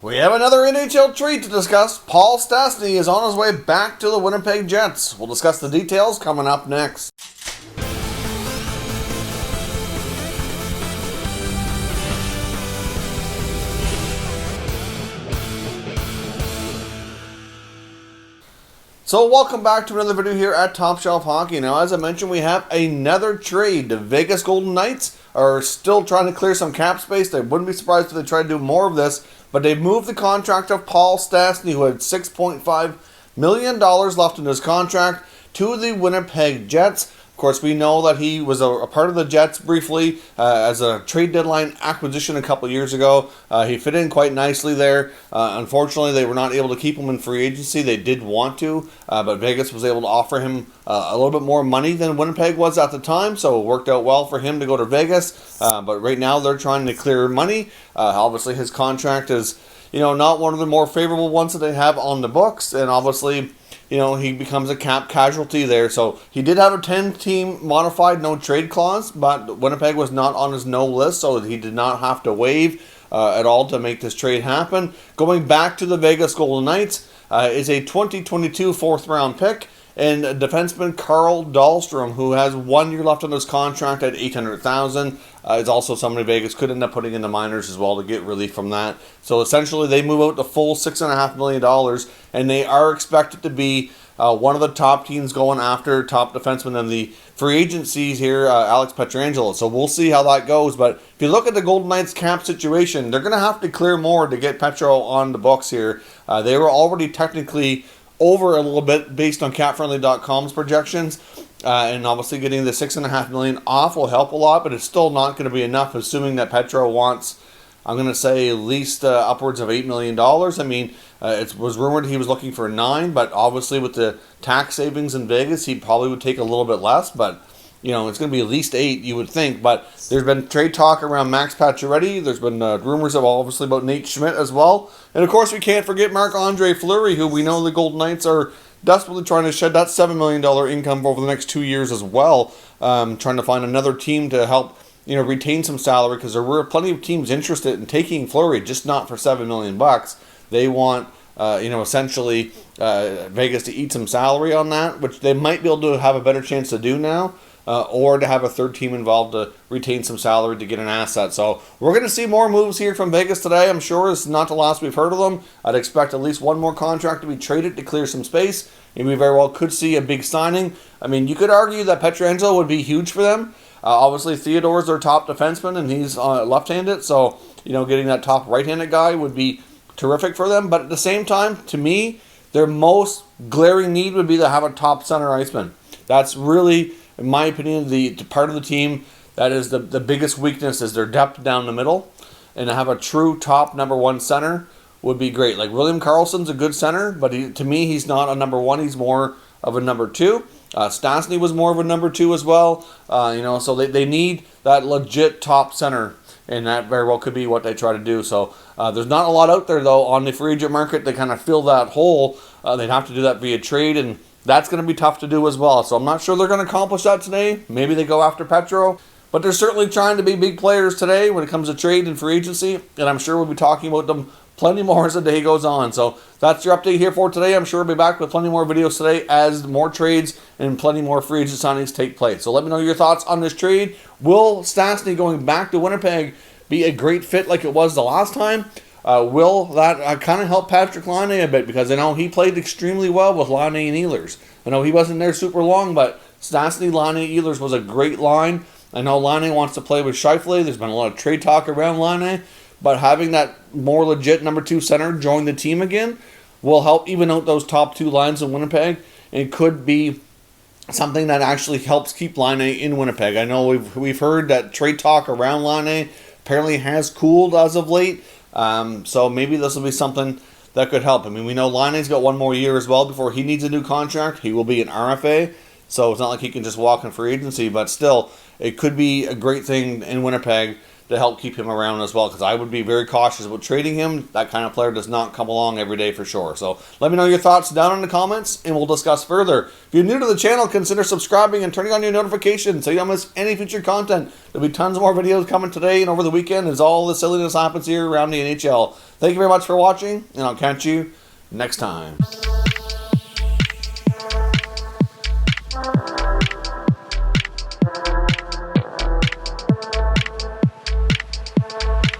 We have another NHL trade to discuss. Paul Stastny is on his way back to the Winnipeg Jets. We'll discuss the details coming up next. So welcome back to another video here at Top Shelf Hockey. Now, as I mentioned, we have another trade. The Vegas Golden Knights are still trying to clear some cap space. I wouldn't be surprised if they try to do more of this, but they've moved the contract of Paul Stastny, who had $6.5 million left in his contract, to the Winnipeg Jets. Of course, we know that he was a part of the Jets briefly as a trade deadline acquisition a couple years ago. He fit in quite nicely there. Unfortunately, they were not able to keep him in free agency. They did want to, but Vegas was able to offer him a little bit more money than Winnipeg was at the time, so it worked out well for him to go to Vegas. But right now, they're trying to clear money. Obviously, his contract is, not one of the more favorable ones that they have on the books, and obviously, he becomes a cap casualty there. So he did have a 10-team modified no trade clause, but Winnipeg was not on his no list, so he did not have to waive at all to make this trade happen. Going back to the Vegas Golden Knights is a 2022 fourth-round pick and defenseman Carl Dahlstrom, who has 1 year left on his contract at $800,000. Is also somebody Vegas could end up putting in the minors as well to get relief from that. So essentially, they move out the full $6.5 million, and they are expected to be one of the top teams going after top defensemen in the free agencies here, Alex Pietrangelo. So we'll see how that goes. But if you look at the Golden Knights cap situation, they're going to have to clear more to get Petro on the books here. They were already technically over a little bit based on CapFriendly.com's projections. And obviously getting the $6.5 million off will help a lot, but it's still not going to be enough, assuming that Petro wants, I'm going to say, at least upwards of $8 million. I mean, it was rumored he was looking for $9 million, but obviously with the tax savings in Vegas, he probably would take a little bit less, but it's going to be at least $8 million, you would think. But there's been trade talk around Max Pacioretty. There's been rumors obviously about Nate Schmidt as well. And of course, we can't forget Marc-Andre Fleury, who we know the Golden Knights are desperately trying to shed that $7 million income over the next 2 years as well. Trying to find another team to help retain some salary, because there were plenty of teams interested in taking Fleury, just not for $7 million. They want essentially Vegas to eat some salary on that, which they might be able to have a better chance to do now. Or to have a third team involved to retain some salary to get an asset. So we're going to see more moves here from Vegas today. I'm sure it's not the last we've heard of them. I'd expect at least one more contract to be traded to clear some space. And we very well could see a big signing. I mean, you could argue that Pietrangelo would be huge for them. Obviously, Theodore's their top defenseman, and he's left-handed. So, getting that top right-handed guy would be terrific for them. But at the same time, to me, their most glaring need would be to have a top center iceman. That's really, in my opinion, the part of the team that is the biggest weakness is their depth down the middle. And to have a true top number one center would be great. Like, William Karlsson's a good center, but to me, he's not a number one. He's more of a number two. Stastny was more of a number two as well. So they need that legit top center, and that very well could be what they try to do. So there's not a lot out there, though, on the free agent market to kind of fill that hole. They'd have to do that via trade, and that's going to be tough to do as well. So I'm not sure they're going to accomplish that today. Maybe they go after Petro. But they're certainly trying to be big players today when it comes to trade and free agency. And I'm sure we'll be talking about them plenty more as the day goes on. So that's your update here for today. I'm sure we'll be back with plenty more videos today as more trades and plenty more free agent signings take place. So let me know your thoughts on this trade. Will Stastny going back to Winnipeg be a great fit like it was the last time? Will that kind of help Patrick Laine a bit? Because I know he played extremely well with Laine and Ehlers. I know he wasn't there super long, but Stastny, Laine, Ehlers was a great line. I know Laine wants to play with Scheifele. There's been a lot of trade talk around Laine. But having that more legit number two center join the team again will help even out those top two lines in Winnipeg. And could be something that actually helps keep Laine in Winnipeg. I know we've heard that trade talk around Laine apparently has cooled as of late. So maybe this will be something that could help. I mean, we know Laine's got one more year as well before he needs a new contract. He will be an RFA, so it's not like he can just walk in free agency. But still, it could be a great thing in Winnipeg to help keep him around as well, because I would be very cautious about trading him. That kind of player does not come along every day for sure. So let me know your thoughts down in the comments, and we'll discuss further. If you're new to the channel, consider subscribing and turning on your notifications so you don't miss any future content. There'll be tons more videos coming today and over the weekend as all the silliness happens here around the NHL. Thank you very much for watching, and I'll catch you next time.